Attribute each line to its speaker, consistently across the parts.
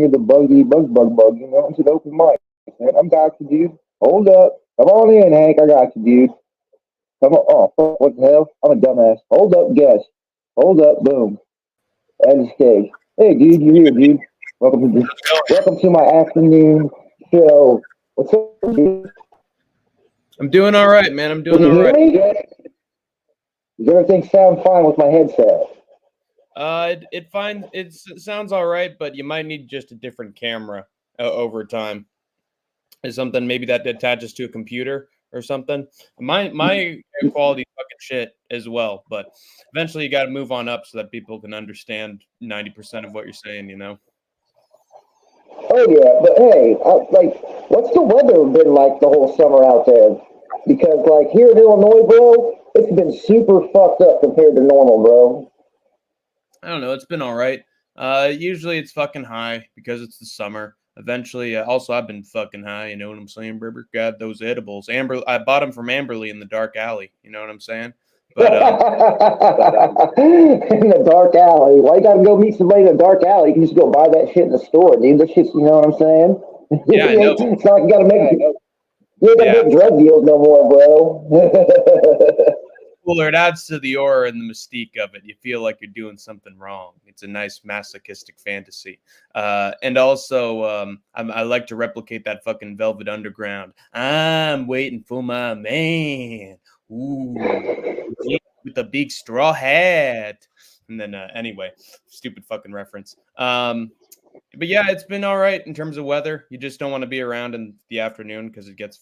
Speaker 1: hear the buggy bug, you know, into the open mic. Man, I'm got you, dude. Hold up. Come on in, Hank. I got you, dude. Come on. Oh, fuck, what the hell? I'm a dumbass. Hold up, guess. Hold up, boom. At the stage. Hey, dude, you here, dude? Welcome to my afternoon show. What's up, dude?
Speaker 2: I'm doing all right, man. I'm
Speaker 1: Can
Speaker 2: doing
Speaker 1: you
Speaker 2: all
Speaker 1: hear
Speaker 2: right.
Speaker 1: me? Does everything sound fine with my headset?
Speaker 2: It sounds all right, but you might need just a different camera over time. Is something maybe that attaches to a computer or something. My quality fucking shit as well, but eventually you got to move on up so that people can understand 90% of what you're saying. You know.
Speaker 1: Oh yeah, but hey, what's the weather been like the whole summer out there? Because like here in Illinois, bro, it's been super fucked up compared to normal, bro.
Speaker 2: I don't know. It's been all right. Usually it's fucking high because it's the summer. Eventually, also I've been fucking high. You know what I'm saying, Berber? Got those edibles. I bought them from Amberly in the dark alley. You know what I'm saying? But
Speaker 1: In the dark alley. Why you gotta go meet somebody in a dark alley? You can just go buy that shit in the store, dude. That shit's, you know what I'm saying?
Speaker 2: yeah, I know.
Speaker 1: It's not like you ain't gotta
Speaker 2: Yeah,
Speaker 1: make drug deals no more, bro.
Speaker 2: cooler. It adds to the aura and the mystique of it. You feel like you're doing something wrong. It's a nice masochistic fantasy. And also, I like to replicate that fucking Velvet Underground. I'm waiting for my man. Ooh, with a big straw hat. And then, anyway, stupid fucking reference. But yeah, it's been all right in terms of weather. You just don't want to be around in the afternoon because it gets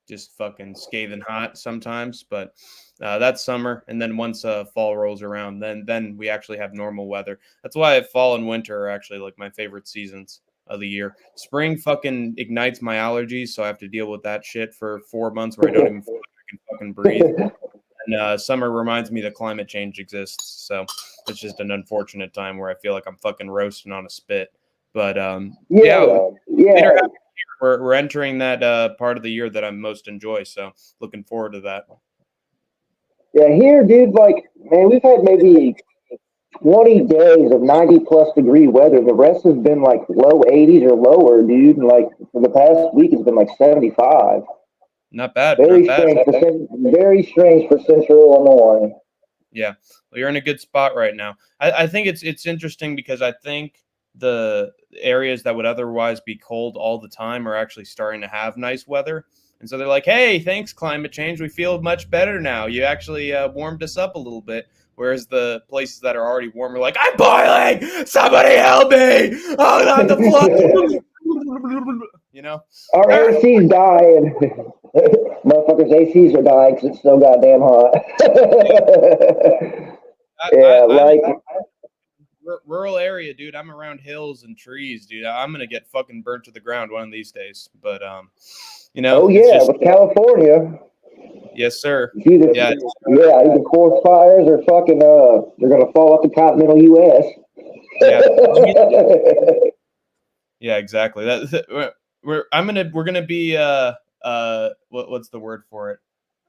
Speaker 2: just fucking scathing hot sometimes. But that's summer, and then once fall rolls around, then we actually have normal weather. That's why fall and winter are actually like my favorite seasons of the year. Spring fucking ignites my allergies, so I have to deal with that shit for 4 months where I don't even feel like I can fucking breathe. And summer reminds me that climate change exists, so it's just an unfortunate time where I feel like I'm fucking roasting on a spit. But yeah, later
Speaker 1: Yeah.
Speaker 2: we're entering that part of the year that I most enjoy. So looking forward to that.
Speaker 1: Yeah, here, dude, like, man, we've had maybe 20 days of 90 plus degree weather. The rest has been like low 80s or lower, dude. And like for the past week, it's been like 75.
Speaker 2: Not bad, not
Speaker 1: Very
Speaker 2: bad.
Speaker 1: strange very strange for Central Illinois.
Speaker 2: Yeah, well, you're in a good spot right now. I think it's interesting because I think the areas that would otherwise be cold all the time are actually starting to have nice weather. And so they're like, hey, thanks, climate change. We feel much better now. You actually warmed us up a little bit. Whereas the places that are already warm are like, I'm boiling. Somebody help me. Oh, not the flood. You know?
Speaker 1: Our AC's dying. Motherfuckers' ACs are dying because it's so goddamn hot. Yeah,
Speaker 2: I'm in
Speaker 1: like,
Speaker 2: rural area, dude. I'm around hills and trees, dude. I'm gonna get fucking burnt to the ground one of these days. But
Speaker 1: oh
Speaker 2: it's
Speaker 1: yeah,
Speaker 2: just
Speaker 1: with California,
Speaker 2: yes, sir.
Speaker 1: either,
Speaker 2: Yeah,
Speaker 1: yeah, either forest fires or fucking, they're going to fall up the continental U.S.
Speaker 2: yeah, yeah, exactly. We're gonna be what's the word for it?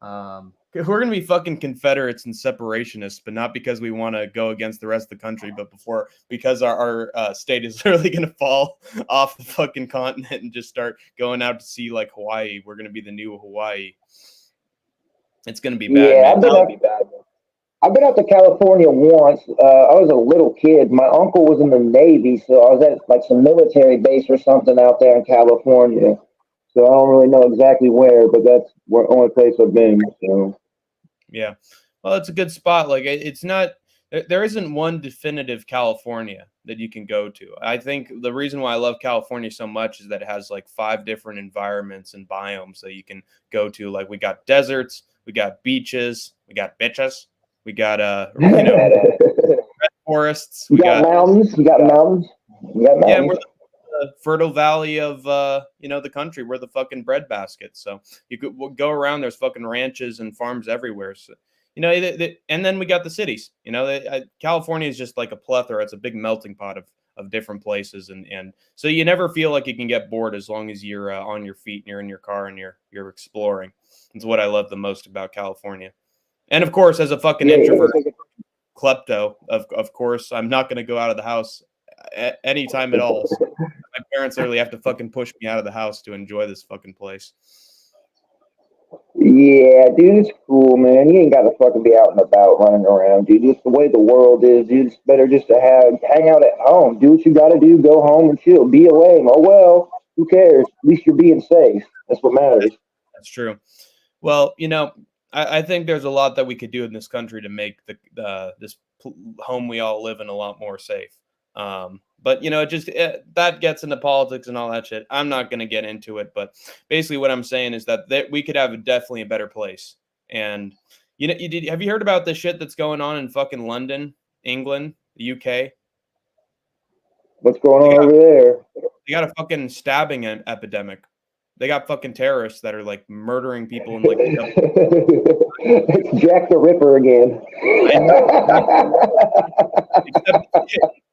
Speaker 2: We're gonna be fucking Confederates and separationists, but not because we want to go against the rest of the country, but because our state is literally gonna fall off the fucking continent and just start going out to sea like Hawaii. We're gonna be the new Hawaii. It's gonna be bad,
Speaker 1: Yeah,
Speaker 2: man.
Speaker 1: I've been out to California once. I was a little kid. My uncle was in the Navy, so I was at like some military base or something out there in California. So I don't really know exactly where, but that's the only place I've been. So
Speaker 2: Yeah. Well, it's a good spot. Like it's not there isn't one definitive California that you can go to. I think the reason why I love California so much is that it has like 5 different environments and biomes that you can go to. Like we got deserts, we got beaches, we got bitches, we got forests,
Speaker 1: you got mountains. You got mountains. You got
Speaker 2: yeah, and we're
Speaker 1: mountains.
Speaker 2: the fertile valley of the country. We're the fucking breadbasket. So you could go around. There's fucking ranches and farms everywhere. So and then we got the cities. California is just like a plethora. It's a big melting pot of different places, and so you never feel like you can get bored as long as you're on your feet and you're in your car and you're exploring. It's what I love the most about California. And of course, as a fucking introvert klepto, of course, I'm not going to go out of the house anytime at all. So my parents literally have to fucking push me out of the house to enjoy this fucking place.
Speaker 1: Yeah, dude, it's cool, man. You ain't got to fucking be out and about running around, dude. Just the way the world is, dude. It's better just to hang out at home. Do what you got to do. Go home and chill. Be away. Oh well, who cares? At least you're being safe. That's what matters.
Speaker 2: That's true. Well, I think there's a lot that we could do in this country to make this home we all live in a lot more safe. But that gets into politics and all that shit. I'm not going to get into it, but basically what I'm saying is that we could have definitely a better place. And have you heard about the shit that's going on in fucking London, England, the UK?
Speaker 1: What's going on over there?
Speaker 2: They got a fucking stabbing epidemic. They got fucking terrorists that are like murdering people in like.
Speaker 1: It's Jack the Ripper again.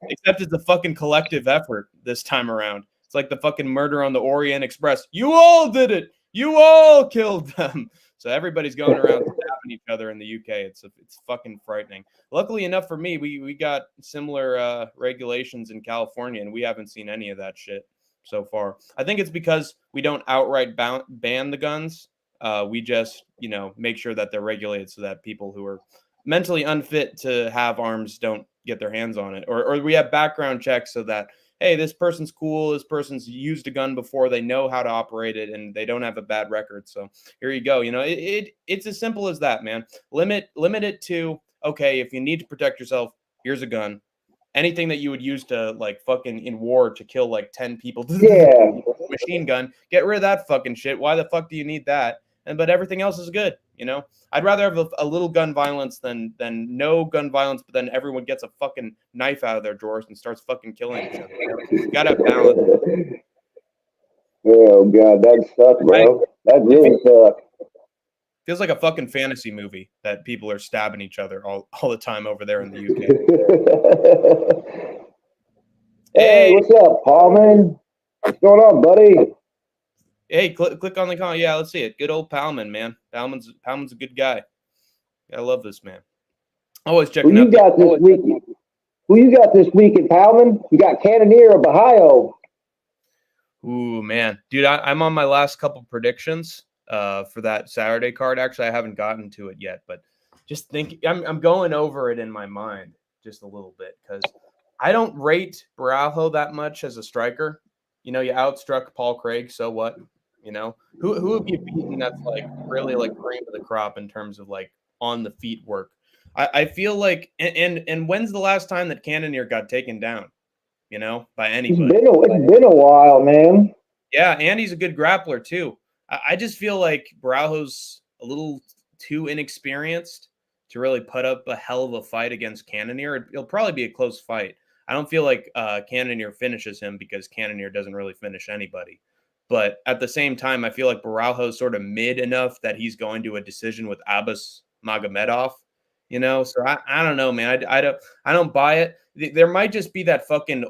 Speaker 2: Except it's a fucking collective effort this time around. It's like the fucking murder on the Orient Express. You all did it. You all killed them. So everybody's going around stabbing each other in the UK. It's fucking frightening. Luckily enough for me, we got similar regulations in California, and we haven't seen any of that shit so far. I think it's because we don't outright ban the guns. We just, make sure that they're regulated so that people who are mentally unfit to have arms don't get their hands on it. Or we have background checks so that, hey, this person's cool. This person's used a gun before. They know how to operate it, and they don't have a bad record. So here you go. It's as simple as that, man. Limit it to, okay, if you need to protect yourself, here's a gun. Anything that you would use to like fucking in war to kill like 10 people, machine gun, get rid of that fucking shit. Why the fuck do you need that? But everything else is good. I'd rather have a little gun violence than no gun violence, but then everyone gets a fucking knife out of their drawers and starts fucking killing each other. You gotta balance.
Speaker 1: Oh god, that sucks, bro. That really sucks.
Speaker 2: Feels like a fucking fantasy movie that people are stabbing each other all the time over there in the UK.
Speaker 1: Hey, what's up, Paulman? What's going on, buddy?
Speaker 2: Hey, click on the comment. Yeah, let's see it. Good old Palman, man. Palman's a good guy. I love this man. Always checking out.
Speaker 1: Who you got this week in Palman? You got Cannonier of Ohio.
Speaker 2: Ooh, man. Dude, I'm on my last couple predictions for that Saturday card. Actually, I haven't gotten to it yet, but just thinking, I'm going over it in my mind just a little bit because I don't rate Barajo that much as a striker. You outstruck Paul Craig, so what? Who have you beaten that's like really like cream of the crop in terms of like on the feet work? I feel like and when's the last time that Cannonier got taken down? By anybody.
Speaker 1: It's been a while, man.
Speaker 2: Yeah, and he's a good grappler too. I just feel like Barajo's a little too inexperienced to really put up a hell of a fight against Cannonier. It'll probably be a close fight. I don't feel like Cannonier finishes him because Cannonier doesn't really finish anybody. But at the same time, I feel like Barajo's sort of mid enough that he's going to a decision with Abbas Magomedov. So I don't know, man. I don't buy it. There might just be that fucking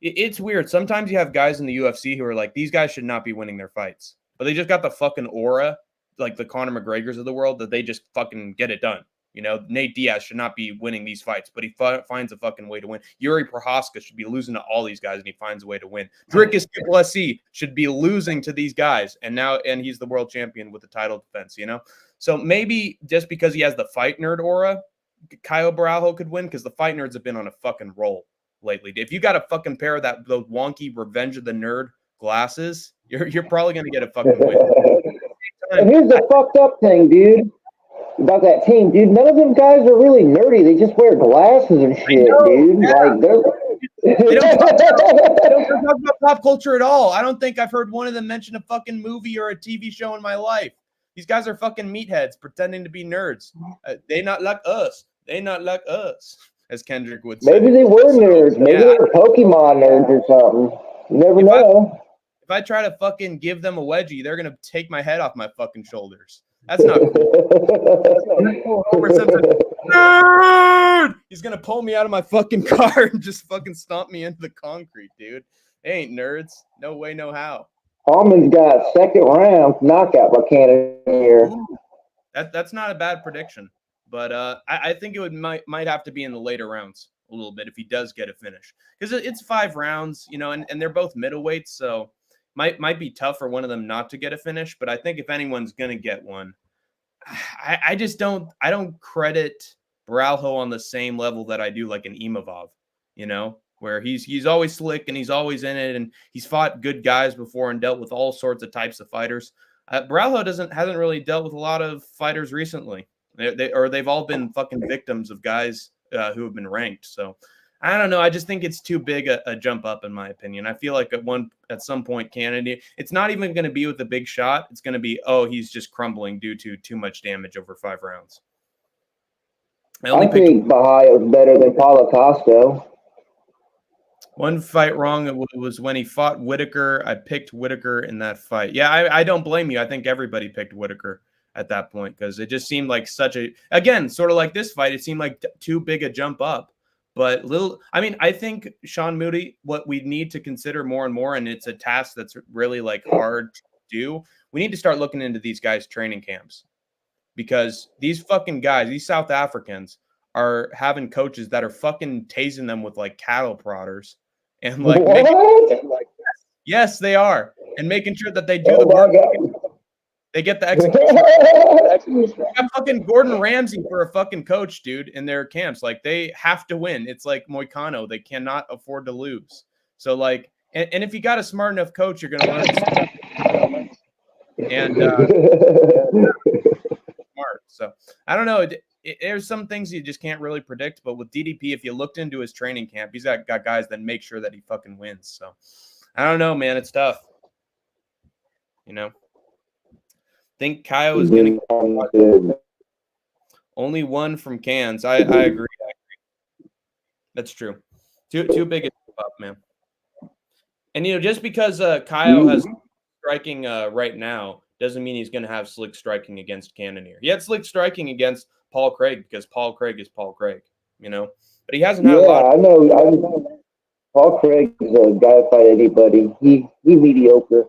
Speaker 2: it's weird. Sometimes you have guys in the UFC who are like, these guys should not be winning their fights, but they just got the fucking aura, like the Conor McGregors of the world, that they just fucking get it done. Nate Diaz should not be winning these fights, but he finds a fucking way to win. Yuri Prohaska should be losing to all these guys, and he finds a way to win. Dricus du Plessis should be losing to these guys, and he's the world champion with the title defense. So maybe just because he has the fight nerd aura, Caio Barajo could win because the fight nerds have been on a fucking roll lately. If you got a fucking pair of those wonky Revenge of the Nerd glasses, you're probably gonna get a fucking win.
Speaker 1: And here's the fucked up thing, dude. About that team, dude. None of them guys are really nerdy. They just wear glasses and shit, dude.
Speaker 2: Yeah.
Speaker 1: Like
Speaker 2: they don't talk about pop culture at all. I don't think I've heard one of them mention a fucking movie or a TV show in my life. These guys are fucking meatheads pretending to be nerds. They not like us. They not like us, as Kendrick would say.
Speaker 1: Maybe they were nerds. Maybe they were Pokemon nerds or something. You never know.
Speaker 2: If I try to fucking give them a wedgie, they're gonna take my head off my fucking shoulders. That's not cool. Nerd! He's gonna pull me out of my fucking car and just fucking stomp me into the concrete, dude. They ain't nerds. No way, no how.
Speaker 1: Almond's got a second round knockout by Cannonier.
Speaker 2: That's not a bad prediction, but I think it might have to be in the later rounds. a little bit if he does get a finish, because it's 5 rounds, you know, and they're both middleweights, so might be tough for one of them not to get a finish. But I think if anyone's gonna get one, I just don't credit Beraljo on the same level that I do like an Imavov, you know, where he's always slick and he's always in it, and he's fought good guys before and dealt with all sorts of types of fighters. Beraljo hasn't really dealt with a lot of fighters recently. They've all been fucking victims of guys who have been ranked. So I don't know. I just think it's too big a jump up, in my opinion. I feel like at some point, Kennedy, it's not even going to be with a big shot. It's going to be, he's just crumbling due to too much damage over 5 rounds.
Speaker 1: I think Bahia was better than Paulo Costa.
Speaker 2: One fight wrong. It was when he fought Whitaker. I picked Whitaker in that fight. Yeah, I don't blame you. I think everybody picked Whitaker at that point because it just seemed like again, sort of like this fight, it seemed like too big a jump up. But I think, Sean Moody, what we need to consider more and more, and it's a task that's really like hard to do, we need to start looking into these guys' training camps, because these fucking guys, these South Africans, are having coaches that are fucking tasing them with like cattle prodders and like yes, they are, and making sure that they do the work. They get the execution. They got fucking Gordon Ramsay for a fucking coach, dude, in their camps. Like, they have to win. It's like Moicano. They cannot afford to lose. So, like, and if you got a smart enough coach, you're going to learn. And smart. So, I don't know. There's some things you just can't really predict. But with DDP, if you looked into his training camp, he's got guys that make sure that he fucking wins. So, I don't know, man. It's tough. You know? Think Kaio is going to only one from Cans. I agree. That's true. Too big a up, man. And just because Kaio has striking right now doesn't mean he's going to have slick striking against Cannonier. He had slick striking against Paul Craig because Paul Craig is Paul Craig, but he hasn't had a lot.
Speaker 1: I know. Paul Craig is a guy to fight anybody. He mediocre.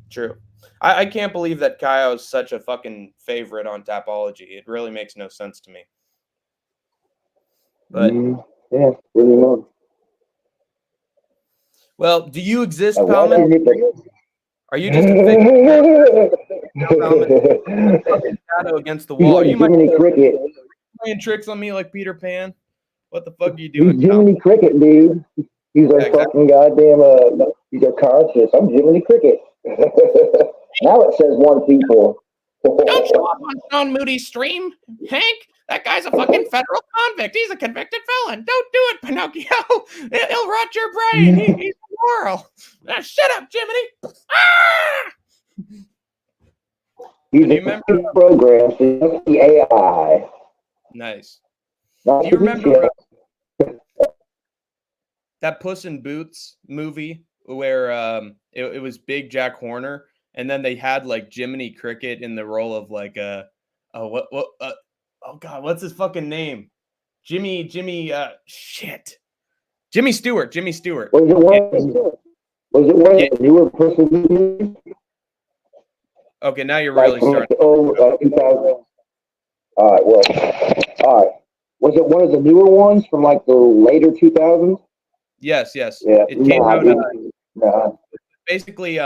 Speaker 2: True. I can't believe that Kaio is such a fucking favorite on Tapology. It really makes no sense to me. But
Speaker 1: yeah, really not.
Speaker 2: Well, do you exist, Palman? Are you just a fake shadow against the wall?
Speaker 1: You might be
Speaker 2: playing tricks on me like Peter Pan. What the fuck are you doing?
Speaker 1: He's Jiminy Cricket, dude. He's a fucking goddamn. He's a conscious. I'm Jiminy Cricket. Now it says one people.
Speaker 2: Don't show up on Sean Moody's stream, Hank. That guy's a fucking federal convict. He's a convicted felon. Don't do it, Pinocchio. He'll rot your brain. He's immoral. Shut up, Jiminy.
Speaker 1: He's a program. He's the AI.
Speaker 2: Nice. Do you remember that Puss in Boots movie where it was Big Jack Horner? And then they had like Jiminy Cricket in the role of like oh God, what's his fucking name? Jimmy Stewart.
Speaker 1: Was it one of the newer person?
Speaker 2: Okay, now you're really starting.
Speaker 1: 2000. All right. Was it one of the newer ones from like the later 2000s?
Speaker 2: Yes. Yeah, it came out. Basically,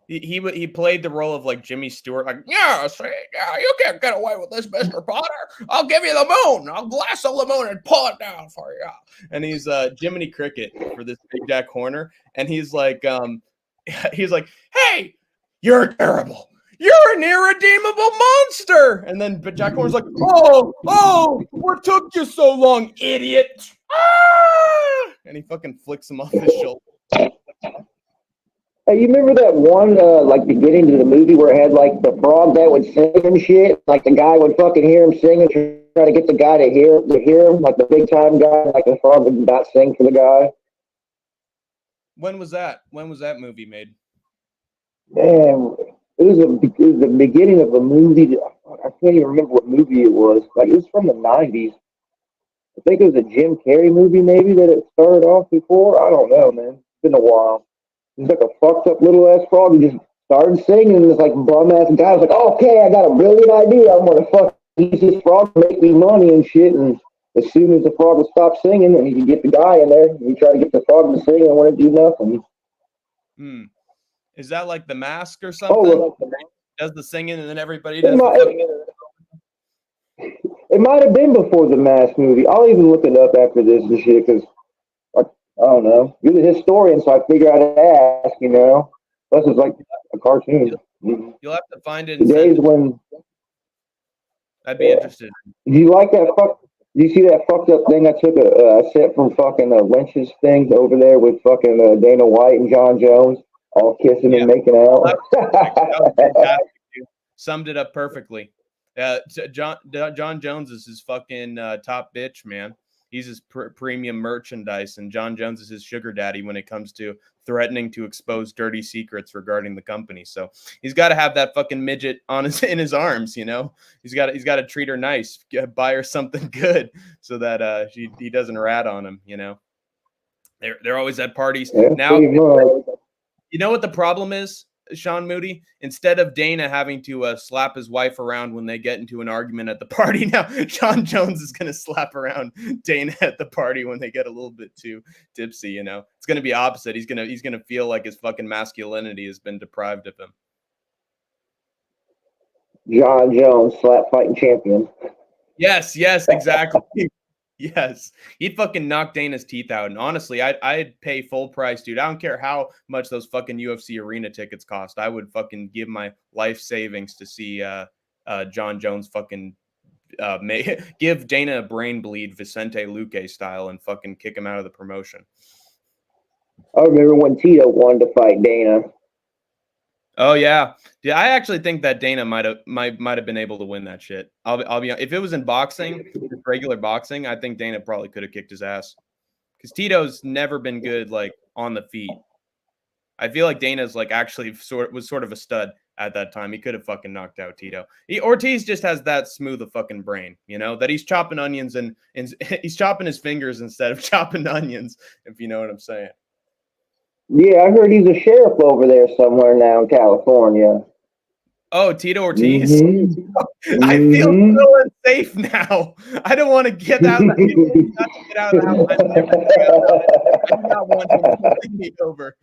Speaker 2: he played the role of like Jimmy Stewart, like, you can't get away with this, Mr. Potter. I'll give you the moon. I'll lasso the moon and pull it down for you. And he's Jiminy Cricket for this Big Jack Horner, and he's like, hey, you're terrible. You're an irredeemable monster. And then Jack Horner's like, oh, what took you so long, idiot? Ah! And he fucking flicks him off his shoulder.
Speaker 1: Hey, you remember that one, like, beginning to the movie where it had, like, the frog that would sing and shit? Like, the guy would fucking hear him sing and try to get the guy to hear him, like the big-time guy, like the frog would not sing for the guy.
Speaker 2: When was that? When was that movie made?
Speaker 1: Man, it was the beginning of a movie. I can't even remember what movie it was. Like, it was from the 90s. I think it was a Jim Carrey movie, maybe, that it started off before. I don't know, man. It's been a while. He's like a fucked up little ass frog. He just started singing, and this like bum ass guy was like, "Okay, I got a brilliant idea. I'm gonna fuck use this frog to make me money and shit." And as soon as the frog would stop singing, and you could get the guy in there, you try to get the frog to sing, and it wouldn't do nothing.
Speaker 2: Is that like The Mask or
Speaker 1: Oh,
Speaker 2: something?
Speaker 1: well,
Speaker 2: Does the singing and then everybody
Speaker 1: it
Speaker 2: does the
Speaker 1: might,
Speaker 2: fucking...
Speaker 1: it might have been before the Mask movie. I'll even look it up after this and shit, because I don't know. You're the historian, so I figure I'd ask, you know. Plus, it's like a cartoon.
Speaker 2: You'll have to find it
Speaker 1: The
Speaker 2: and send
Speaker 1: days
Speaker 2: it.
Speaker 1: when
Speaker 2: I'd be interested.
Speaker 1: do you like that fuck? Do you see that fucked up thing I took a set from fucking Lynch's thing over there with fucking Dana White and John Jones all kissing
Speaker 2: Yeah.
Speaker 1: and making out?
Speaker 2: That was fantastic, dude. Summed it up perfectly. John Jones is his fucking top bitch, man. He's his premium merchandise, and John Jones is his sugar daddy when it comes to threatening to expose dirty secrets regarding the company. So he's got to have that fucking midget in his arms, you know. He's got to treat her nice, buy her something good, so that he doesn't rat on him, you know. They're always at parties.
Speaker 1: Yeah,
Speaker 2: Now, you know what the problem is, Sean Moody? Instead of Dana having to slap his wife around when they get into an argument at the party, now John Jones is going to slap around Dana at the party when they get a little bit too tipsy, you know. It's going to be opposite. He's going to feel like his fucking masculinity has been deprived of him.
Speaker 1: John Jones, slap fighting champion.
Speaker 2: Yes, exactly. Yes, he'd fucking knock Dana's teeth out. And honestly, I'd pay full price, dude. I don't care how much those fucking UFC arena tickets cost. I would fucking give my life savings to see John Jones fucking give Dana a brain bleed Vicente Luque style and fucking kick him out of the promotion.
Speaker 1: I remember when Tito wanted to fight Dana.
Speaker 2: Oh yeah, I actually think that Dana might have been able to win that shit. I'll be if it was in boxing, regular boxing, I think Dana probably could have kicked his ass because Tito's never been good like on the feet. I feel like Dana's like actually was sort of a stud at that time. He could have fucking knocked out Tito. Ortiz just has that smooth a fucking brain, you know, that he's chopping onions and he's chopping his fingers instead of chopping onions, if you know what I'm saying.
Speaker 1: Yeah, I heard he's a sheriff over there somewhere now in California.
Speaker 2: Oh, Tito Ortiz. Mm-hmm. I feel so unsafe now. I don't want to get out of the house. I do not want him to take me over.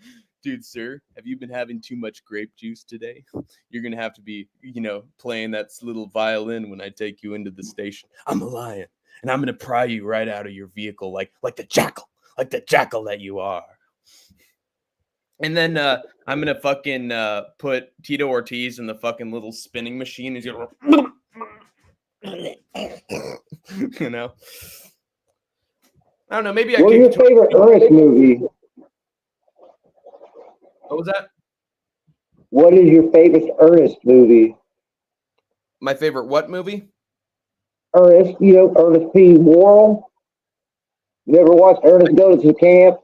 Speaker 2: Dude, sir, have you been having too much grape juice today? You're going to have to be, you know, playing that little violin when I take you into the station. I'm a lion, and I'm going to pry you right out of your vehicle like the jackal that you are. And then I'm going to fucking put Tito Ortiz in the fucking little spinning machine. He's going to, you know. I don't know. Maybe
Speaker 1: What's your favorite Ernest movie?
Speaker 2: What was that?
Speaker 1: What is your favorite Ernest movie?
Speaker 2: My favorite what movie?
Speaker 1: Ernest, you know, Ernest P. Worrell. You ever watched Ernest Go to Camp?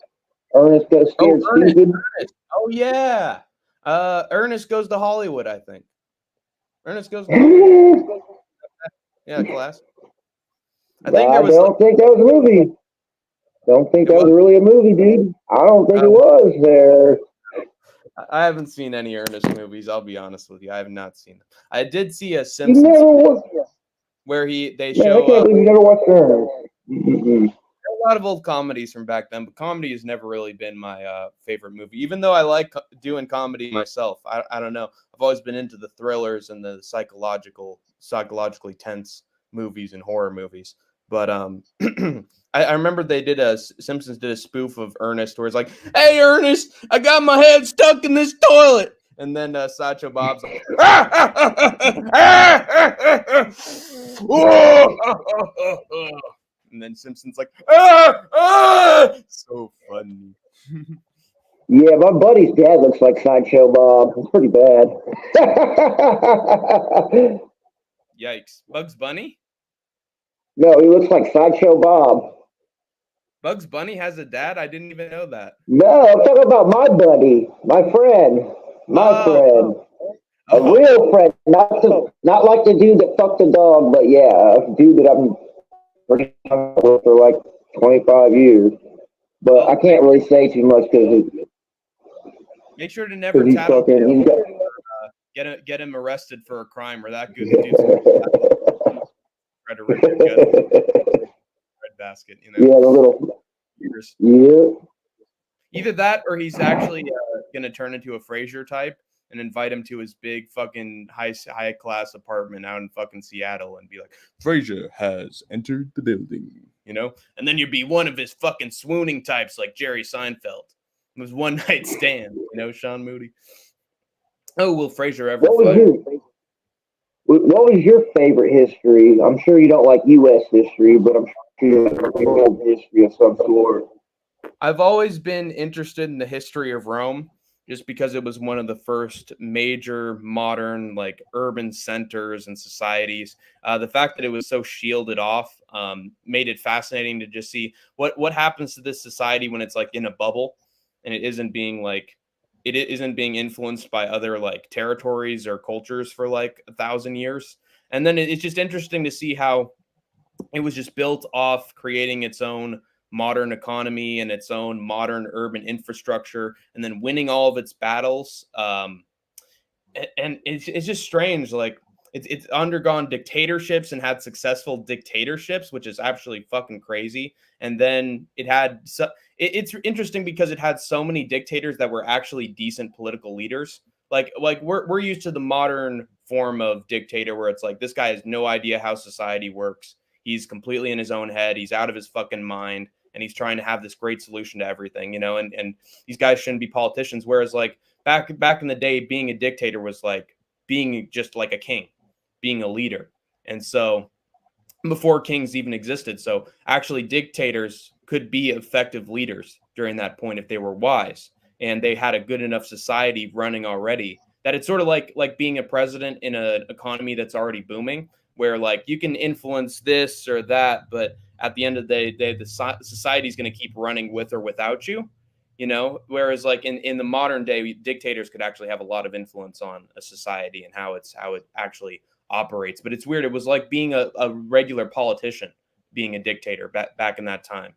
Speaker 1: Ernest Goes Scared Stupid.
Speaker 2: Ernest. Oh, yeah. Ernest Goes to Hollywood, I think. Ernest Goes to Hollywood. Yeah, class. I don't
Speaker 1: think that was a movie. Don't think that was really a movie, dude. I don't think it was there.
Speaker 2: I haven't seen any Ernest movies. I'll be honest with you. I have not seen them. I did see a Simpsons where they show.
Speaker 1: I can't believe you never watched Ernest. Mm-mm.
Speaker 2: A lot of old comedies from back then, but comedy has never really been my favorite movie. Even though I like doing comedy myself, I don't know. I've always been into the thrillers and the psychologically tense movies and horror movies. But I remember Simpsons did a spoof of Ernest where it's like, "Hey Ernest, I got my head stuck in this toilet," and then Sideshow Bob's like, and then Simpson's like, so funny.
Speaker 1: Yeah, my buddy's dad looks like Sideshow Bob. It's pretty bad.
Speaker 2: Yikes. Bugs Bunny?
Speaker 1: No, he looks like Sideshow Bob.
Speaker 2: Bugs Bunny has a dad? I didn't even know that.
Speaker 1: No, I'm talking about my buddy, my friend, friend. A real friend, not like the dude that fucked the dog, but yeah, a dude that I'm working with for like 25 years. But I can't really say too much because
Speaker 2: make sure to never get him arrested for a crime or that good. basket, you know.
Speaker 1: Yeah, the little.
Speaker 2: Years.
Speaker 1: Yeah.
Speaker 2: Either that or he's actually going to turn into a Frasier type and invite him to his big fucking high class apartment out in fucking Seattle and be like, Frasier has entered the building, you know? And then you'd be one of his fucking swooning types like Jerry Seinfeld. It was one night stand, you know, Sean Moody. Oh, will Frasier ever
Speaker 1: What was your favorite history? I'm sure you don't like U.S. history, but I'm sure you like world history of some sort.
Speaker 2: I've always been interested in the history of Rome just because it was one of the first major modern like urban centers and societies. The fact that it was so shielded off made it fascinating to just see what happens to this society when it's like in a bubble and it isn't being influenced by other like territories or cultures for like 1,000 years. And then it's just interesting to see how it was just built off creating its own modern economy and its own modern urban infrastructure and then winning all of its battles. And it's just strange. Like it's undergone dictatorships and had successful dictatorships, which is absolutely fucking crazy. And then it's interesting because it had so many dictators that were actually decent political leaders. Like we're used to the modern form of dictator where it's like this guy has no idea how society works. He's completely in his own head. He's out of his fucking mind. And he's trying to have this great solution to everything, you know, and these guys shouldn't be politicians. Whereas like back in the day, being a dictator was like being just like a king, being a leader. And so before kings even existed. So actually dictators could be effective leaders during that point if they were wise and they had a good enough society running already that it's sort of like being a president in an economy that's already booming where like you can influence this or that, but at the end of the day, the society is going to keep running with or without you, you know. Whereas like in the modern day, dictators could actually have a lot of influence on a society and how it actually operates. But it's weird. It was like being a regular politician, being a dictator back in that time.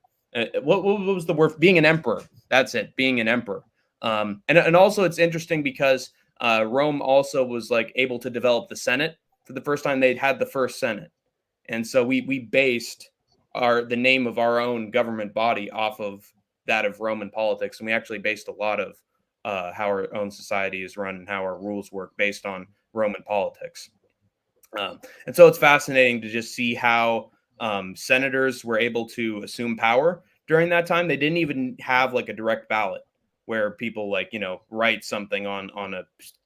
Speaker 2: What was the word? Being an emperor. That's it. Being an emperor. And also it's interesting because Rome also was like able to develop the Senate for the first time. They'd had the first Senate, and so we based the name of our own government body off of that of Roman politics, and we actually based a lot of how our own society is run and how our rules work based on Roman politics. And so it's fascinating to just see how senators were able to assume power during that time. They didn't even have like a direct ballot where people like, you know, write something on a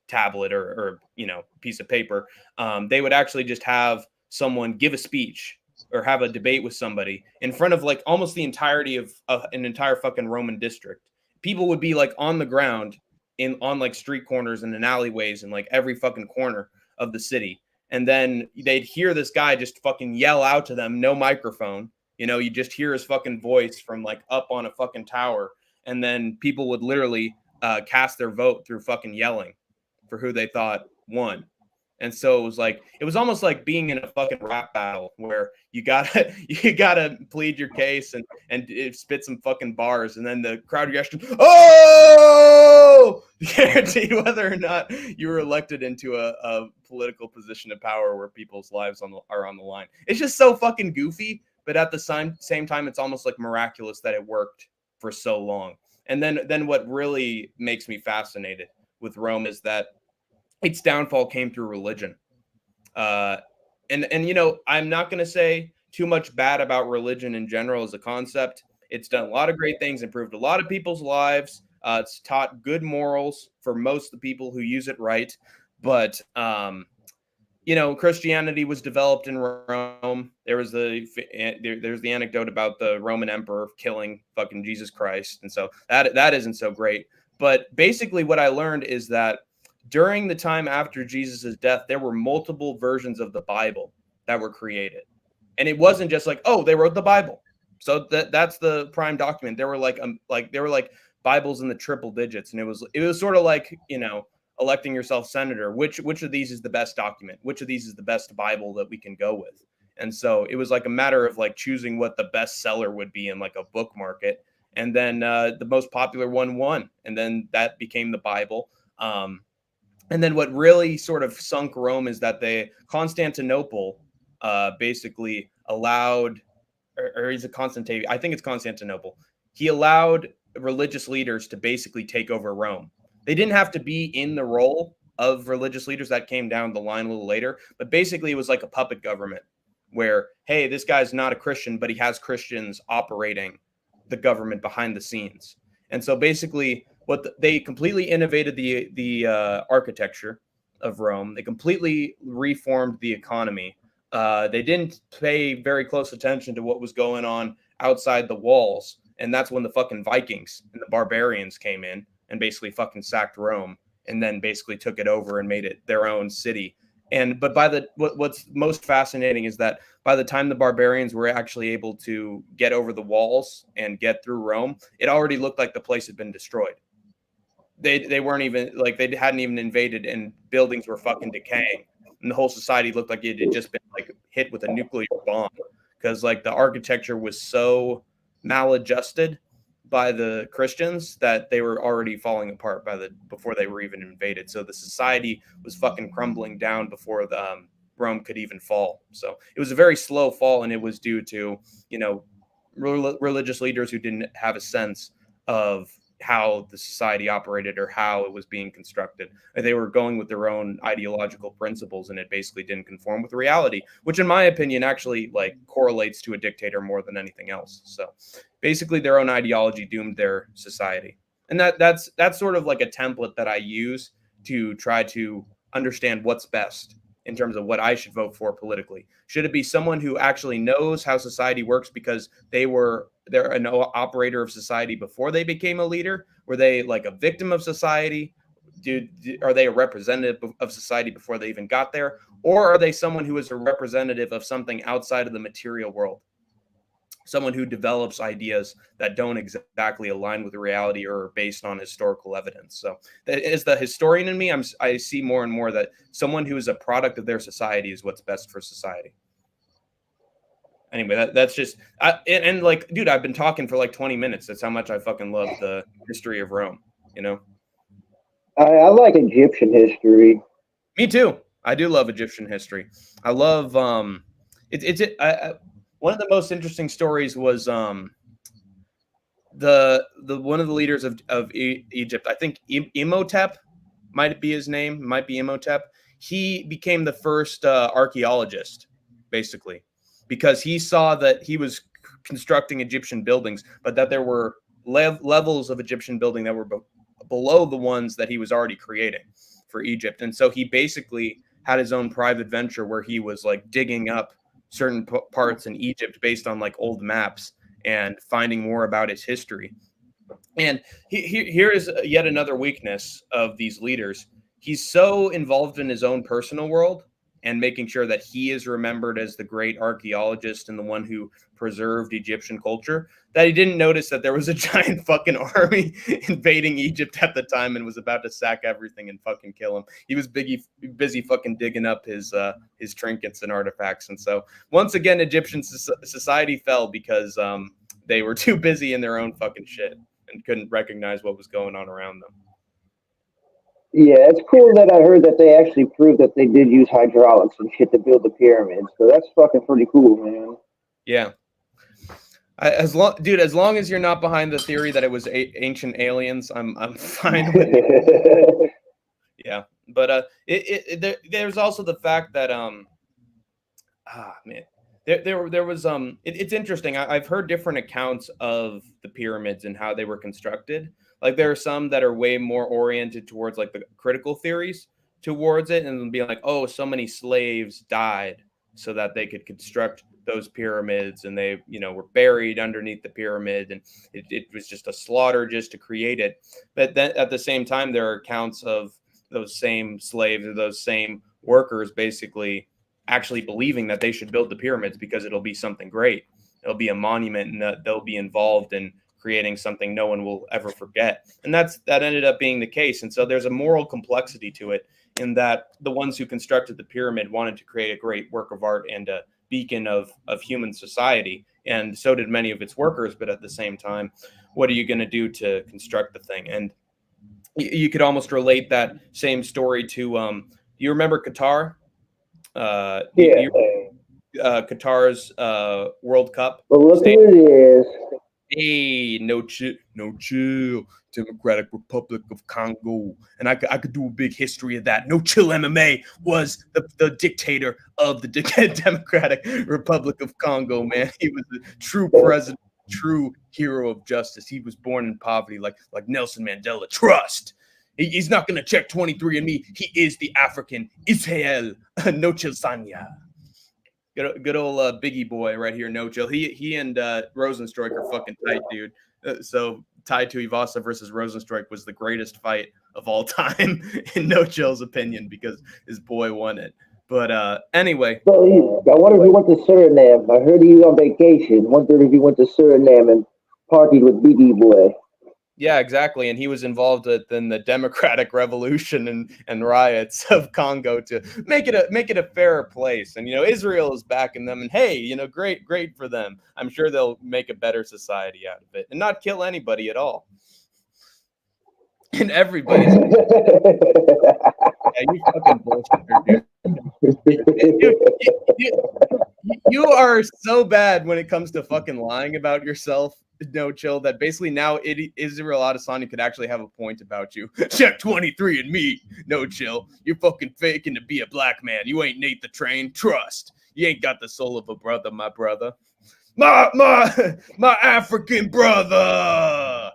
Speaker 2: tablet or you know, piece of paper. They would actually just have someone give a speech or have a debate with somebody in front of like almost the entirety of an entire fucking Roman district. People would be like on the ground on like street corners and in alleyways and like every fucking corner of the city. And then they'd hear this guy just fucking yell out to them, no microphone. You know, you just hear his fucking voice from like up on a fucking tower. And then people would literally cast their vote through fucking yelling for who they thought won. And so it was almost like being in a fucking rap battle where you gotta plead your case and spit some fucking bars, and then the crowd reaction, oh, guaranteed whether or not you were elected into a political position of power where people's lives are on the line. It's just so fucking goofy, but at the same time, it's almost like miraculous that it worked for so long. And then what really makes me fascinated with Rome is that its downfall came through religion. And you know, I'm not going to say too much bad about religion in general as a concept. It's done a lot of great things, improved a lot of people's lives. It's taught good morals for most of the people who use it right. But you know, Christianity was developed in Rome. There's the anecdote about the Roman emperor killing fucking Jesus Christ, and so that isn't so great. But basically, what I learned is that during the time after Jesus' death, there were multiple versions of the Bible that were created. And it wasn't just like, oh, they wrote the Bible. So that's the prime document. There were like Bibles in the triple digits. And it was sort of like, you know, electing yourself senator. Which of these is the best document? Which of these is the best Bible that we can go with? And so it was like a matter of like choosing what the best seller would be in like a book market. And then the most popular one won. And then that became the Bible. And then what really sort of sunk Rome is that Constantinople basically allowed or is it Constantinople? I think it's Constantinople. He allowed religious leaders to basically take over Rome. They didn't have to be in the role of religious leaders. That came down the line a little later, but basically it was like a puppet government where, hey, this guy's not a Christian, but he has Christians operating the government behind the scenes. And so basically they completely innovated the architecture of Rome. They completely reformed the economy. They didn't pay very close attention to what was going on outside the walls. And that's when the fucking Vikings and the barbarians came in and basically fucking sacked Rome and then basically took it over and made it their own city. But what's most fascinating is that by the time the barbarians were actually able to get over the walls and get through Rome, it already looked like the place had been destroyed. They weren't even like they hadn't even invaded, and buildings were fucking decaying, and the whole society looked like it had just been like hit with a nuclear bomb because like the architecture was so maladjusted by the Christians that they were already falling apart before they were even invaded. So the society was fucking crumbling down before the Rome could even fall. So it was a very slow fall, and it was due to religious leaders who didn't have a sense of how the society operated or how it was being constructed. They were going with their own ideological principles, and it basically didn't conform with reality, which in my opinion actually like correlates to a dictator more than anything else. So basically their own ideology doomed their society. And that's sort of like a template that I use to try to understand what's best in terms of what I should vote for politically. Should it be someone who actually knows how society works because they're an operator of society before they became a leader? Were they like a victim of society? Are they a representative of society before they even got there? Or are they someone who is a representative of something outside of the material world? Someone who develops ideas that don't exactly align with reality or are based on historical evidence. So as the historian in me, I see more and more that someone who is a product of their society is what's best for society. Anyway, that's just, and like, dude, I've been talking for like 20 minutes. That's how much I fucking love the history of Rome, you know?
Speaker 1: I like Egyptian history.
Speaker 2: Me too. I do love Egyptian history. I love, one of the most interesting stories was the one of the leaders of Egypt. I think Imhotep might be his name. Might be Imhotep. He became the first archaeologist, basically, because he saw that he was constructing Egyptian buildings, but that there were levels of Egyptian building that were below the ones that he was already creating for Egypt. And so he basically had his own private venture where he was like digging up certain parts in Egypt based on like old maps and finding more about its history. And here is yet another weakness of these leaders. He's so involved in his own personal world and making sure that he is remembered as the great archaeologist and the one who preserved Egyptian culture that he didn't notice that there was a giant fucking army invading Egypt at the time and was about to sack everything and fucking kill him. He was busy fucking digging up his trinkets and artifacts. And so once again, Egyptian society fell because they were too busy in their own fucking shit and couldn't recognize what was going on around them.
Speaker 1: Yeah, it's cool that I heard that they actually proved that they did use hydraulics and shit to build the pyramids. So that's fucking pretty cool, man.
Speaker 2: Yeah. As long as you're not behind the theory that it was ancient aliens, I'm fine with it. Yeah, but there's also the fact that there was it's interesting. I've heard different accounts of the pyramids and how they were constructed. Like there are some that are way more oriented towards like the critical theories towards it and being like, oh, so many slaves died so that they could construct those pyramids, and they were buried underneath the pyramid, and it was just a slaughter just to create it. But then at the same time, there are accounts of those same slaves or those same workers basically actually believing that they should build the pyramids because it'll be something great. It'll be a monument, and that they'll be involved in creating something no one will ever forget. And that ended up being the case. And so there's a moral complexity to it in that the ones who constructed the pyramid wanted to create a great work of art and a beacon of human society. And so did many of its workers. But at the same time, what are you going to do to construct the thing? And you could almost relate that same story to, you remember Qatar?
Speaker 1: Yeah.
Speaker 2: Qatar's World Cup.
Speaker 1: But look who it is.
Speaker 2: Hey, no chill, Democratic Republic of Congo, and I could do a big history of that. No Chill MMA was the dictator of the Democratic Republic of Congo, man. He was the true president, true hero of justice. He was born in poverty, like Nelson Mandela. Trust. He's not gonna check 23andMe. He is the African Israel. No Chill Sanya. Good old Biggie boy right here, No Chill. He and Rosenstruik are fucking tight, dude. So Tai Tuivasa versus Rosenstruik was the greatest fight of all time, in No Chill's opinion, because his boy won it. But anyway.
Speaker 1: So I wonder if he went to Suriname. I heard he was on vacation. Wondered if he went to Suriname and partied with Biggie boy.
Speaker 2: Yeah, exactly. And he was involved in the democratic revolution and riots of Congo to make it a fairer place. And, Israel is backing them. And, hey, great for them. I'm sure they'll make a better society out of it and not kill anybody at all. And everybody's yeah, you fucking bullshit, dude. You are so bad when it comes to fucking lying about yourself, No Chill, that basically now Israel Adesanya could actually have a point about you. Check 23andMe, No Chill. You're fucking faking to be a black man. You ain't Nate the Train. Trust. You ain't got the soul of a brother, my brother. My African brother.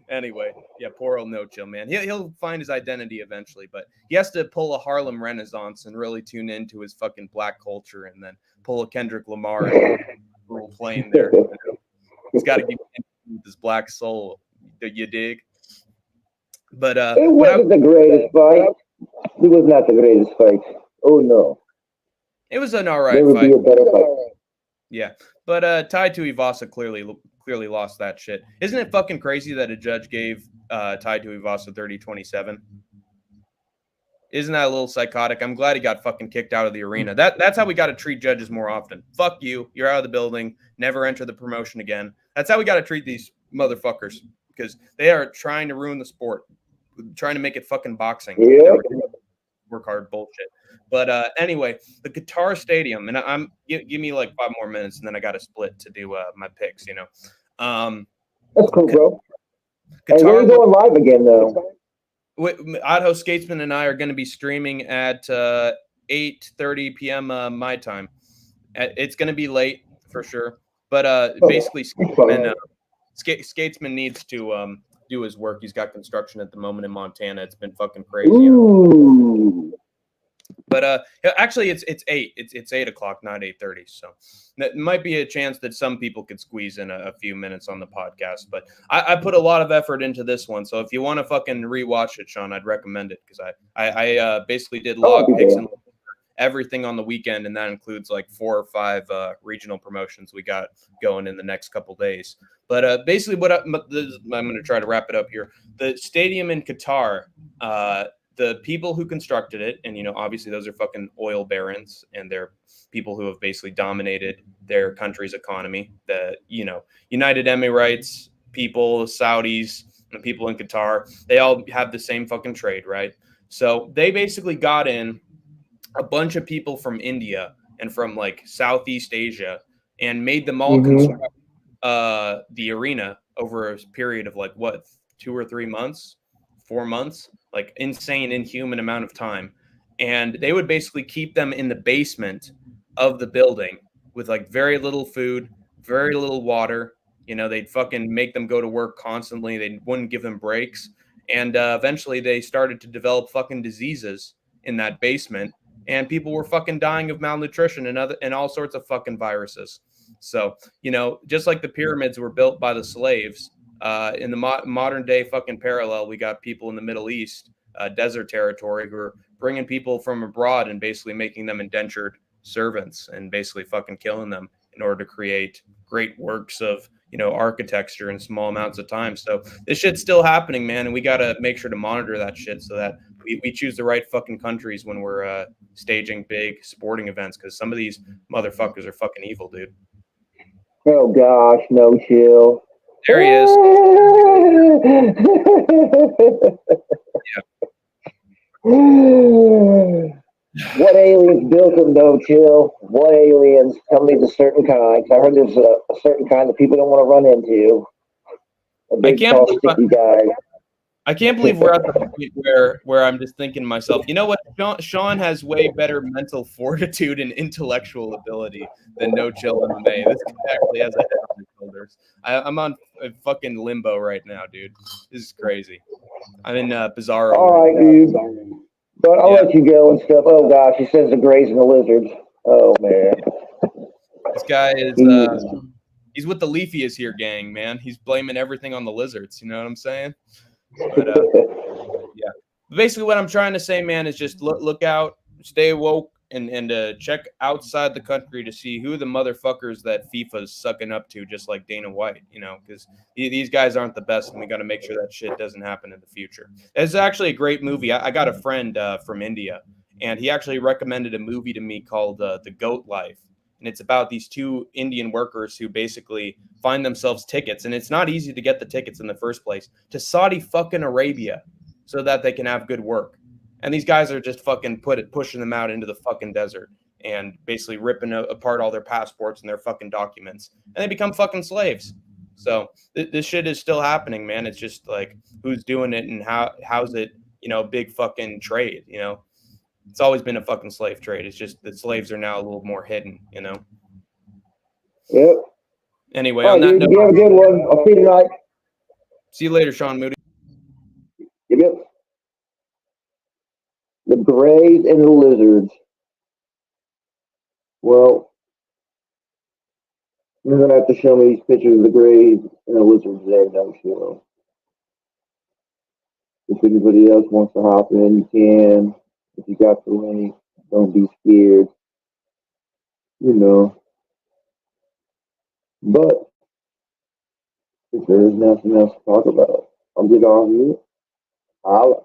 Speaker 2: Anyway, yeah, poor old No Chill, man. He'll find his identity eventually, but he has to pull a Harlem Renaissance and really tune into his fucking black culture, and then pull a Kendrick Lamar and role playing there. He's got to get with his black soul. You dig? But
Speaker 1: it wasn't the greatest fight. It was not the greatest fight. Oh no.
Speaker 2: It was an all right
Speaker 1: there would
Speaker 2: fight.
Speaker 1: Be a better fight.
Speaker 2: Yeah, but Tai Tuivasa clearly lost that shit. Isn't it fucking crazy that a judge gave Tai Tuivasa 30-27? Isn't that a little psychotic? I'm glad he got fucking kicked out of the arena. That's how we got to treat judges more often. Fuck you. You're out of the building. Never enter the promotion again. That's how we got to treat these motherfuckers, because they are trying to ruin the sport, trying to make it fucking boxing.
Speaker 1: Yeah.
Speaker 2: Work hard bullshit. But anyway, the Qatar Stadium, and give me like 5 more minutes, and then I got to split to do my picks.
Speaker 1: That's cool, bro.
Speaker 2: Qatar,
Speaker 1: and we're going live again, though.
Speaker 2: Adho Skatesman and I are going to be streaming at 8:30 p.m. My time. It's going to be late for sure, but basically, Skatesman needs to do his work. He's got construction at the moment in Montana. It's been fucking crazy.
Speaker 1: Ooh.
Speaker 2: But actually, it's 8. It's 8 o'clock, not 8:30. So that might be a chance that some people could squeeze in a few minutes on the podcast. But I put a lot of effort into this one. So if you want to fucking rewatch it, Sean, I'd recommend it, because I basically did log picks and everything on the weekend, and that includes like 4 or 5 regional promotions we got going in the next couple days. But basically, I'm going to try to wrap it up here. The stadium in Qatar. The people who constructed it, and obviously those are fucking oil barons, and they're people who have basically dominated their country's economy. The United Emirates people, Saudis, and people in Qatar, they all have the same fucking trade, right? So they basically got in a bunch of people from India and from like Southeast Asia and made them all construct the arena over a period of like 2 or 3 months, 4 months. Like insane, inhuman amount of time. And they would basically keep them in the basement of the building with like very little food, very little water. They'd fucking make them go to work constantly. They wouldn't give them breaks. And eventually they started to develop fucking diseases in that basement. And people were fucking dying of malnutrition and all sorts of fucking viruses. So, just like the pyramids were built by the slaves, in the modern day fucking parallel, we got people in the Middle East, desert territory, who are bringing people from abroad and basically making them indentured servants and basically fucking killing them in order to create great works of, architecture in small amounts of time. So this shit's still happening, man. And we got to make sure to monitor that shit so that we choose the right fucking countries when we're staging big sporting events. Cause some of these motherfuckers are fucking evil, dude.
Speaker 1: Oh gosh, No Chill.
Speaker 2: There he is. Yeah.
Speaker 1: What aliens built them, though, Chill? What aliens? Tell me the certain kinds. I heard there's a certain kind that people don't want to run into. A
Speaker 2: I
Speaker 1: big,
Speaker 2: can't
Speaker 1: tall,
Speaker 2: believe
Speaker 1: sticky guy.
Speaker 2: I can't believe we're at the point where I'm just thinking to myself, you know what? Sean has way better mental fortitude and intellectual ability than No Chill MMA. This guy actually has a head on his shoulders. I'm on a fucking limbo right now, dude. This is crazy. I'm in Bizarro.
Speaker 1: All right, dude. But I'll
Speaker 2: Yeah.
Speaker 1: let you go and stuff. Oh, gosh, he sends the grays and the lizards. Oh, man.
Speaker 2: This guy is he's with the Leafy here gang, man. He's blaming everything on the lizards. You know what I'm saying? But yeah. Basically, what I'm trying to say, man, is just look out, stay woke, and check outside the country to see who the motherfuckers that FIFA's sucking up to, just like Dana White, you know, because these guys aren't the best, and we got to make sure that shit doesn't happen in the future. It's actually a great movie. I got a friend from India, and he actually recommended a movie to me called The Goat Life. And it's about these two Indian workers who basically find themselves tickets, and it's not easy to get the tickets in the first place, to Saudi fucking Arabia so that they can have good work. And these guys are just fucking pushing them out into the fucking desert and basically ripping apart all their passports and their fucking documents. And they become fucking slaves. So this shit is still happening, man. It's just like who's doing it and how's it, you know, big fucking trade, you know? It's always been a fucking slave trade. It's just the slaves are now a little more hidden, you know?
Speaker 1: Yep.
Speaker 2: Anyway,
Speaker 1: All
Speaker 2: on
Speaker 1: right,
Speaker 2: that
Speaker 1: dude.
Speaker 2: note,
Speaker 1: You have a good one. I'll see you tonight.
Speaker 2: see you later, Sean Moody.
Speaker 1: Yep. The grays and the lizards. Well, you're going to have to show me these pictures of the grays and the lizards there, no show. If anybody else wants to hop in, you can. If you got the link, don't be scared. You know. But if there is nothing else to talk about, I'll get on here. Holla.